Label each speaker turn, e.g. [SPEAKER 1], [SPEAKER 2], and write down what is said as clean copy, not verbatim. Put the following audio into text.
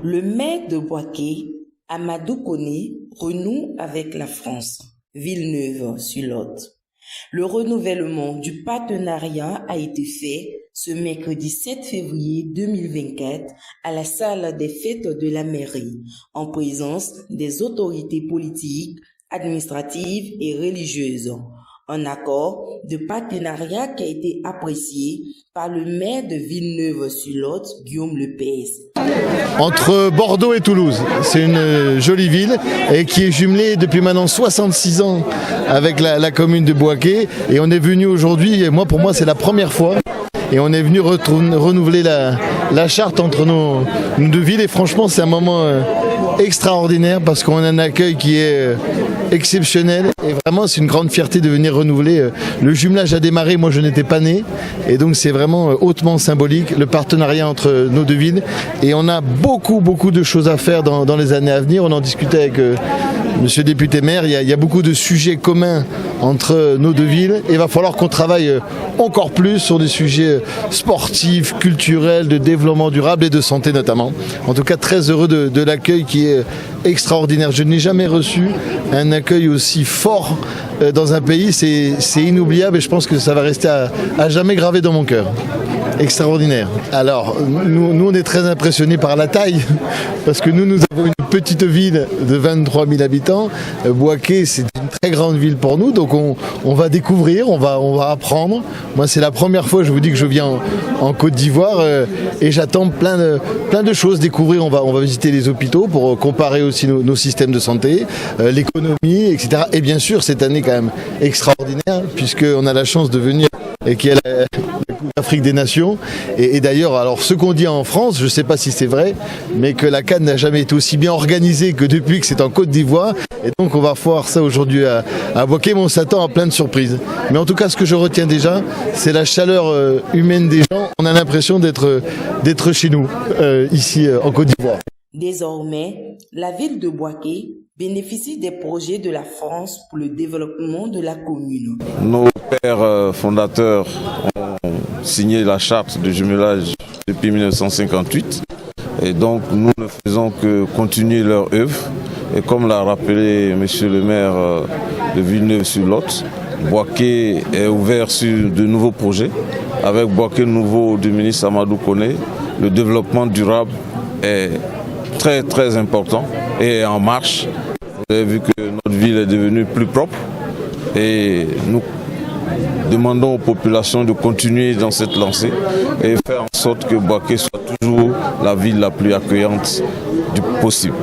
[SPEAKER 1] Le maire de Boaké, Amadou Koné, renoue avec la France, Villeneuve-sur-Lot. Le renouvellement du partenariat a été fait ce mercredi 7 février 2024 à la salle des fêtes de la mairie, en présence des autorités politiques, administratives et religieuses. Un accord de partenariat qui a été apprécié par le maire de Villeneuve-sur-Lot, Guillaume Lepez.
[SPEAKER 2] Entre Bordeaux et Toulouse, c'est une jolie ville et qui est jumelée depuis maintenant 66 ans avec la commune de Boaké. Et on est venu aujourd'hui, et pour moi c'est la première fois, et on est venu renouveler la charte entre nos deux villes. Et franchement c'est un moment extraordinaire parce qu'on a un accueil qui est exceptionnel et vraiment c'est une grande fierté de venir renouveler. Le jumelage a démarré, moi je n'étais pas né et donc c'est vraiment hautement symbolique le partenariat entre nos deux villes et on a beaucoup de choses à faire dans les années à venir. On en discutait avec monsieur le député maire, il y a beaucoup de sujets communs entre nos deux villes et il va falloir qu'on travaille encore plus sur des sujets sportifs, culturels, de développement durable et de santé notamment. En tout cas très heureux de l'accueil qui est extraordinaire. Je n'ai jamais reçu un accueil aussi fort dans un pays, c'est inoubliable et je pense que ça va rester à jamais gravé dans mon cœur. Extraordinaire. Alors, nous on est très impressionnés par la taille, parce que nous avons une petite ville de 23 000 habitants. Boaké, c'est une très grande ville pour nous, donc on va découvrir, on va apprendre. Moi, c'est la première fois, je vous dis, que je viens en Côte d'Ivoire et j'attends plein de choses, découvrir. On va visiter les hôpitaux pour comparer aussi nos systèmes de santé, l'économie, etc. Et bien sûr, cette année quand même extraordinaire, puisqu'on a la chance de venir et qui est la Coupe d'Afrique des Nations. Et d'ailleurs, alors ce qu'on dit en France, je ne sais pas si c'est vrai, mais que la CAN n'a jamais été aussi bien organisée que depuis que c'est en Côte d'Ivoire. Et donc on va voir ça aujourd'hui à Boaké, mais on s'attend à plein de surprises. Mais en tout cas, ce que je retiens déjà, c'est la chaleur humaine des gens. On a l'impression d'être chez nous, ici en Côte d'Ivoire.
[SPEAKER 1] Désormais, la ville de Boaké bénéficie des projets de la France pour le développement de la commune.
[SPEAKER 3] Nos pères fondateurs ont signé la charte de jumelage depuis 1958 et donc nous ne faisons que continuer leur œuvre. Et comme l'a rappelé monsieur le maire de Villeneuve-sur-Lot, Boaké est ouvert sur de nouveaux projets. Avec Boaké nouveau du ministre Amadou Koné, le développement durable est très important et en marche. Vous avez vu que notre ville est devenue plus propre et nous demandons aux populations de continuer dans cette lancée et faire en sorte que Boaké soit toujours la ville la plus accueillante possible.